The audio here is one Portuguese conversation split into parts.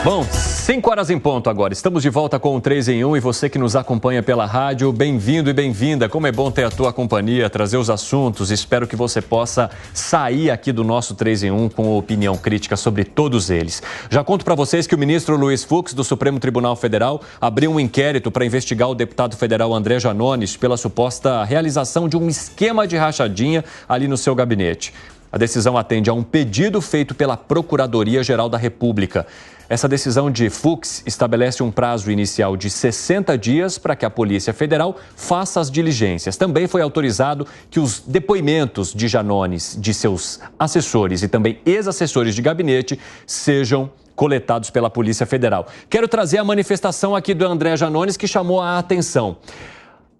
Bom, 5 horas em ponto agora. Estamos de volta com o 3 em 1 e você que nos acompanha pela rádio, bem-vindo e bem-vinda. Como é bom ter a tua companhia, trazer os assuntos. Espero que você possa sair aqui do nosso 3 em 1 com opinião crítica sobre todos eles. Já conto para vocês que o ministro Luiz Fux, do Supremo Tribunal Federal, abriu um inquérito para investigar o deputado federal André Janones pela suposta realização de um esquema de rachadinha ali no seu gabinete. A decisão atende a um pedido feito pela Procuradoria-Geral da República. Essa decisão de Fux estabelece um prazo inicial de 60 dias para que a Polícia Federal faça as diligências. Também foi autorizado que os depoimentos de Janones, de seus assessores e também ex-assessores de gabinete sejam coletados pela Polícia Federal. Quero trazer a manifestação aqui do André Janones que chamou a atenção.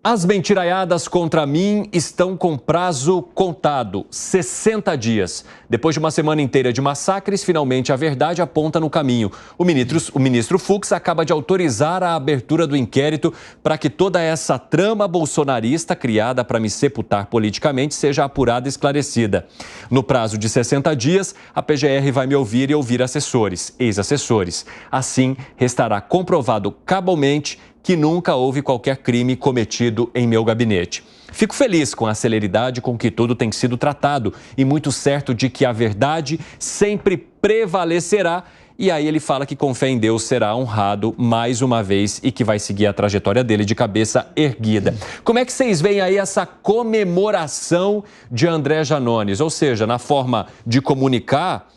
As mentiraiadas contra mim estão com prazo contado, 60 dias. Depois de uma semana inteira de massacres, finalmente a verdade aponta no caminho. O ministro Fux acaba de autorizar a abertura do inquérito para que toda essa trama bolsonarista criada para me sepultar politicamente seja apurada e esclarecida. No prazo de 60 dias, a PGR vai me ouvir e ouvir assessores, ex-assessores. Assim, restará comprovado cabalmente que nunca houve qualquer crime cometido em meu gabinete. Fico feliz com a celeridade com que tudo tem sido tratado e muito certo de que a verdade sempre prevalecerá. E aí ele fala que com fé em Deus será honrado mais uma vez e que vai seguir a trajetória dele de cabeça erguida. Como é que vocês veem aí essa comemoração de André Janones? Ou seja, na forma de comunicar,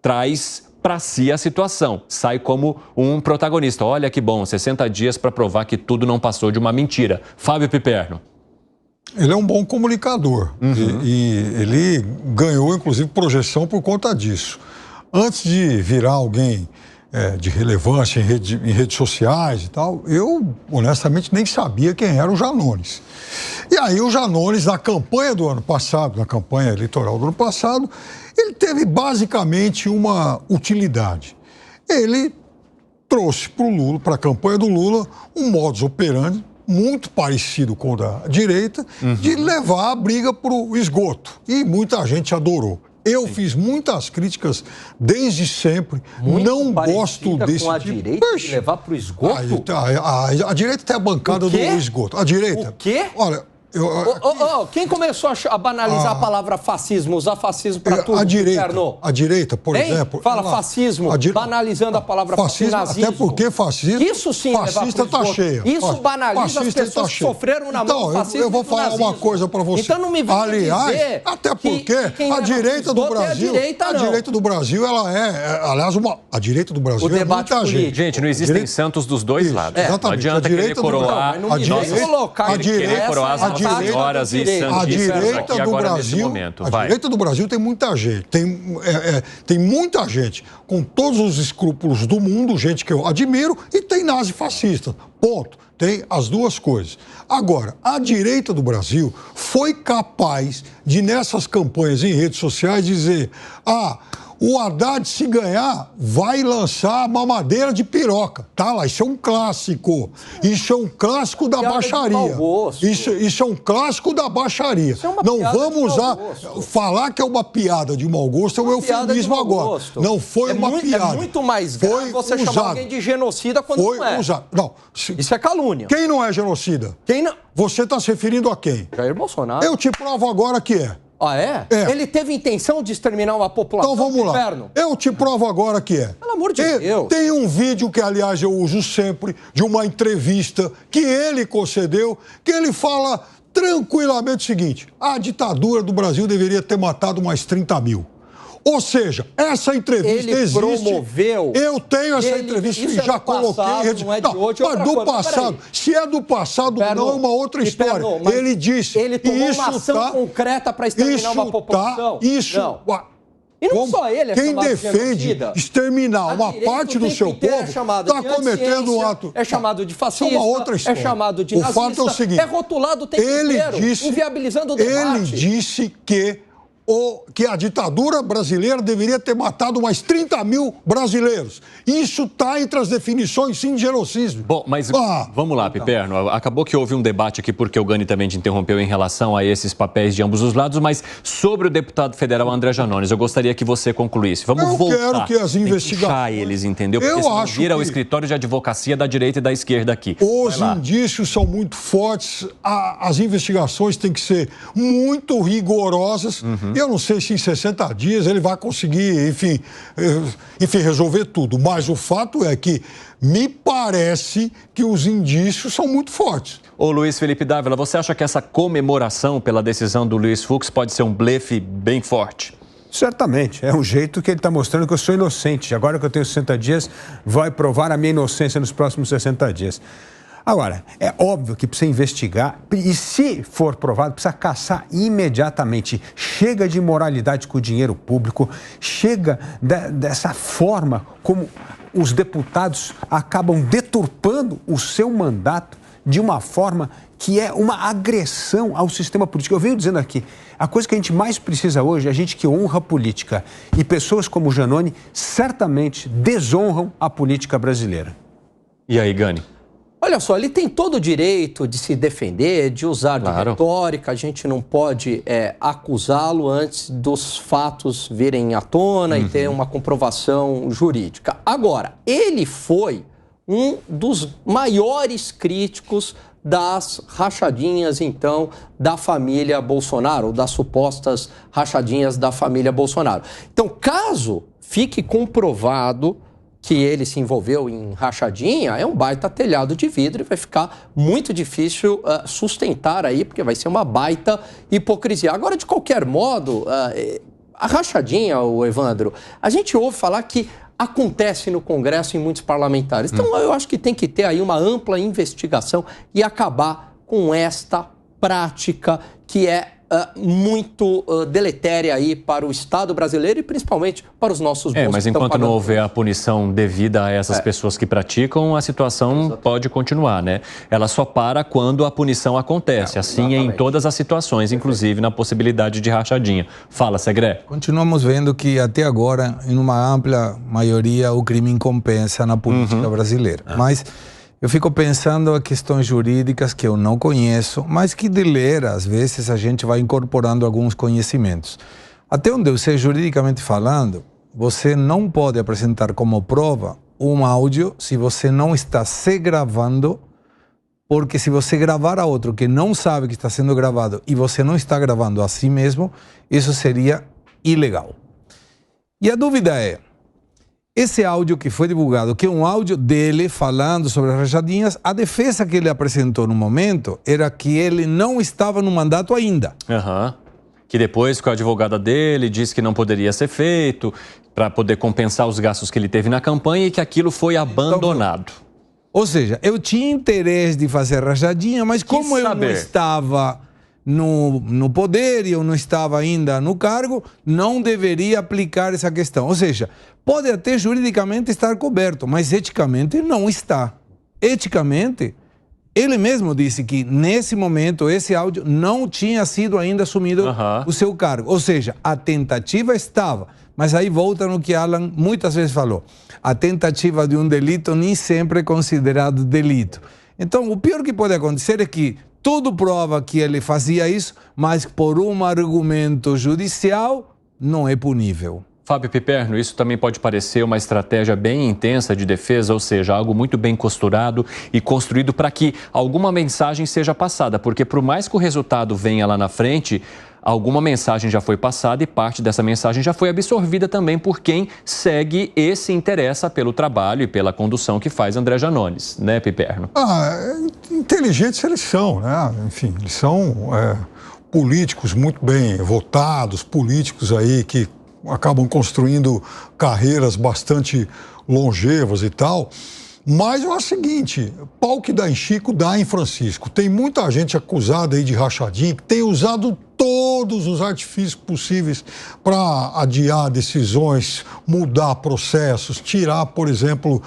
traz para si a situação, sai como um protagonista. Olha que bom, 60 dias para provar que tudo não passou de uma mentira. Fábio Piperno. Ele é um bom comunicador e ele ganhou, inclusive, projeção por conta disso. Antes de virar alguém de relevância em redes sociais e tal, eu, honestamente, nem sabia quem era o Janones. E aí o Janones, na campanha do ano passado, na campanha eleitoral do ano passado, ele teve basicamente uma utilidade. Ele trouxe para o Lula, para a campanha do Lula, um modus operandi muito parecido com o da direita, de levar a briga para o esgoto. E muita gente adorou. Eu fiz muitas críticas desde sempre. Muito não gosto desse com a tipo. direita de levar para o esgoto? A direita tem a bancada do esgoto. A direita. O quê? Olha, quem começou a banalizar a palavra fascismo, usar fascismo para tudo? A direita, por exemplo... Fala fascismo, banalizando a palavra fascismo. Nazismo. Até porque fascismo... Isso sim fascista está cheia. Isso banaliza as pessoas tá que sofreram na mão do fascismo. Eu vou falar uma coisa para você. Então não me venha dizer até porque a direita do Brasil... A direita do Brasil, ela é... Aliás, a direita do Brasil é muita gente. Gente, não existem santos dos dois lados. Exatamente. Não adianta querer coroar... A direita do Brasil tem muita gente, tem muita gente com todos os escrúpulos do mundo, gente que eu admiro, e tem nazifascistas, ponto. Tem as duas coisas. Agora, a direita do Brasil foi capaz de, nessas campanhas em redes sociais, dizer: o Haddad, se ganhar, vai lançar a mamadeira de piroca. Tá lá, isso é um clássico. Isso é um clássico da baixaria. Isso é um clássico da baixaria. Não vamos falar que é uma piada de mau gosto, é um eufemismo agora. Não foi uma piada. É muito mais grave você chamar alguém de genocida quando não é. Não. Isso é calúnia. Quem não é genocida? Quem não... Você está se referindo a quem? Jair Bolsonaro. Eu te provo agora que é. Ah, é? Ele teve intenção de exterminar uma população? Então vamos lá. Eu te provo agora que é. Pelo amor de Deus. Tem um vídeo que, aliás, eu uso sempre, de uma entrevista que ele concedeu, que ele fala tranquilamente o seguinte: a ditadura do Brasil deveria ter matado mais 30 mil. Ou seja, essa entrevista existe. Ele promoveu. Eu tenho essa entrevista e já coloquei em rede. Não é de hoje, é do passado. Se é do passado, não é uma outra história. Ele disse. Ele tomou uma ação concreta para exterminar uma população. E não só ele é quem defende exterminar uma parte do seu povo está cometendo um ato. É chamado de fascista, é uma outra história. É chamado de nazista, o fato é o seguinte, é rotulado o tempo inteiro, inviabilizando o debate. Ele disse que que a ditadura brasileira deveria ter matado mais 30 mil brasileiros. Isso está entre as definições, sim, de genocídio. Bom, mas vamos lá, Piperno. Acabou que houve um debate aqui, porque o Gani também te interrompeu em relação a esses papéis de ambos os lados, mas sobre o deputado federal André Janones, eu gostaria que você concluísse. Vamos voltar. Eu quero que as investigações... eles, entendeu? Porque senão vira o escritório de advocacia da direita e da esquerda aqui. Os indícios são muito fortes, as investigações têm que ser muito rigorosas. Eu não sei se em 60 dias ele vai conseguir, enfim, resolver tudo. Mas o fato é que me parece que os indícios são muito fortes. Ô Luiz Felipe Dávila, você acha que essa comemoração pela decisão do Luiz Fux pode ser um blefe bem forte? Certamente. É um jeito que ele está mostrando que eu sou inocente. Agora que eu tenho 60 dias, vai provar a minha inocência nos próximos 60 dias. Agora, é óbvio que precisa investigar e, se for provado, precisa caçar imediatamente. Chega de imoralidade com o dinheiro público, chega dessa forma como os deputados acabam deturpando o seu mandato de uma forma que é uma agressão ao sistema político. Eu venho dizendo aqui, a coisa que a gente mais precisa hoje é a gente que honra a política. E pessoas como o Janone certamente desonram a política brasileira. E aí, Gani? Olha só, ele tem todo o direito de se defender, de usar de retórica, a gente não pode acusá-lo antes dos fatos virem à tona e ter uma comprovação jurídica. Agora, ele foi um dos maiores críticos das rachadinhas, então, da família Bolsonaro, ou das supostas rachadinhas da família Bolsonaro. Então, caso fique comprovado que ele se envolveu em rachadinha, é um baita telhado de vidro e vai ficar muito difícil sustentar aí, porque vai ser uma baita hipocrisia. Agora, de qualquer modo, a rachadinha, o Evandro, a gente ouve falar que acontece no Congresso em muitos parlamentares. Então, eu acho que tem que ter aí uma ampla investigação e acabar com esta prática que é muito deletéria aí para o Estado brasileiro e principalmente para os nossos bolsos. Mas enquanto não houver a punição devida a essas pessoas que praticam, a situação pode continuar, né? Ela só para quando a punição acontece. Assim é em todas as situações, inclusive na possibilidade de rachadinha. Fala, Segré. Continuamos vendo que até agora, em uma ampla maioria, o crime compensa na política brasileira. Mas eu fico pensando em questões jurídicas que eu não conheço, mas que de ler, às vezes, a gente vai incorporando alguns conhecimentos. Até onde eu sei, juridicamente falando, você não pode apresentar como prova um áudio se você não está se gravando, porque se você gravar a outro que não sabe que está sendo gravado e você não está gravando a si mesmo, isso seria ilegal. E a dúvida é, esse áudio que foi divulgado, que é um áudio dele falando sobre as rachadinhas, a defesa que ele apresentou no momento era que ele não estava no mandato ainda. Que depois, com a advogada dele, disse que não poderia ser feito para poder compensar os gastos que ele teve na campanha e que aquilo foi abandonado. Ou seja, eu tinha interesse de fazer rachadinha, mas como eu não estava no poder e eu não estava ainda no cargo, não deveria aplicar essa questão. Ou seja, pode até juridicamente estar coberto, mas eticamente não está. Eticamente, ele mesmo disse que nesse momento esse áudio não tinha sido ainda assumido o seu cargo. Ou seja, a tentativa estava, mas aí volta no que Alan muitas vezes falou. A tentativa de um delito nem sempre é considerado delito. Então, o pior que pode acontecer é que tudo prova que ele fazia isso, mas por um argumento judicial não é punível. Fábio Piperno, isso também pode parecer uma estratégia bem intensa de defesa, ou seja, algo muito bem costurado e construído para que alguma mensagem seja passada, porque por mais que o resultado venha lá na frente, alguma mensagem já foi passada e parte dessa mensagem já foi absorvida também por quem segue e se interessa pelo trabalho e pela condução que faz André Janones, né, Piperno? Inteligentes eles são, né? Enfim, eles são políticos muito bem votados, políticos aí que acabam construindo carreiras bastante longevas e tal. Mas é o seguinte, pau que dá em Chico, dá em Francisco. Tem muita gente acusada aí de rachadinha que tem usado todos os artifícios possíveis para adiar decisões, mudar processos, tirar, por exemplo,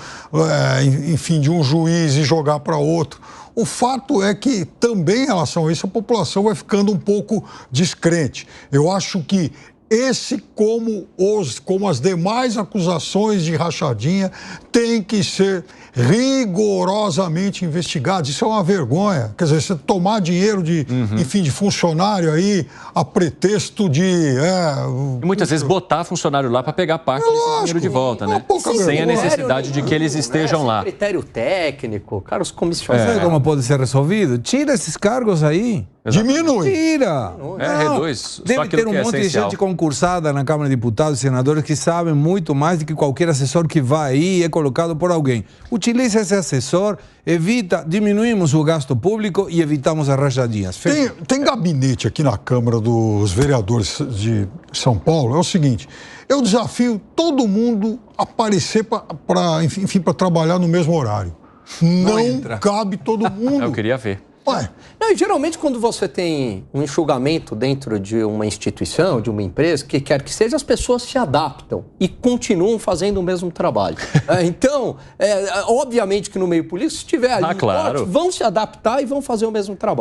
enfim, de um juiz e jogar para outro. O fato é que também em relação a isso a população vai ficando um pouco descrente. Eu acho que esse, como as demais acusações de rachadinha, tem que ser rigorosamente investigado. Isso é uma vergonha. Quer dizer, você tomar dinheiro de, enfim, de funcionário aí a pretexto de... E muitas vezes botar funcionário lá para pegar parte desse dinheiro de volta, né? Sem a necessidade de que eles estejam lá. Critério técnico, cara, os comissionários... Sabe como pode ser resolvido? Tira esses cargos aí. Diminui. Tira. Reduz. Deve ter um monte de gente concursada na Câmara de Deputados e Senadores que sabem muito mais do que qualquer assessor que vai aí e é colocado por alguém. Utiliza esse assessor, diminuímos o gasto público e evitamos as rachadinhas. Tem gabinete aqui na Câmara dos Vereadores de São Paulo. É o seguinte, eu desafio todo mundo a aparecer para trabalhar no mesmo horário. Não cabe todo mundo. Eu queria ver. Não, e geralmente quando você tem um enxugamento dentro de uma instituição, de uma empresa, que quer que seja, as pessoas se adaptam e continuam fazendo o mesmo trabalho. Então, obviamente que no meio político, se tiver ali, claro, vão se adaptar e vão fazer o mesmo trabalho.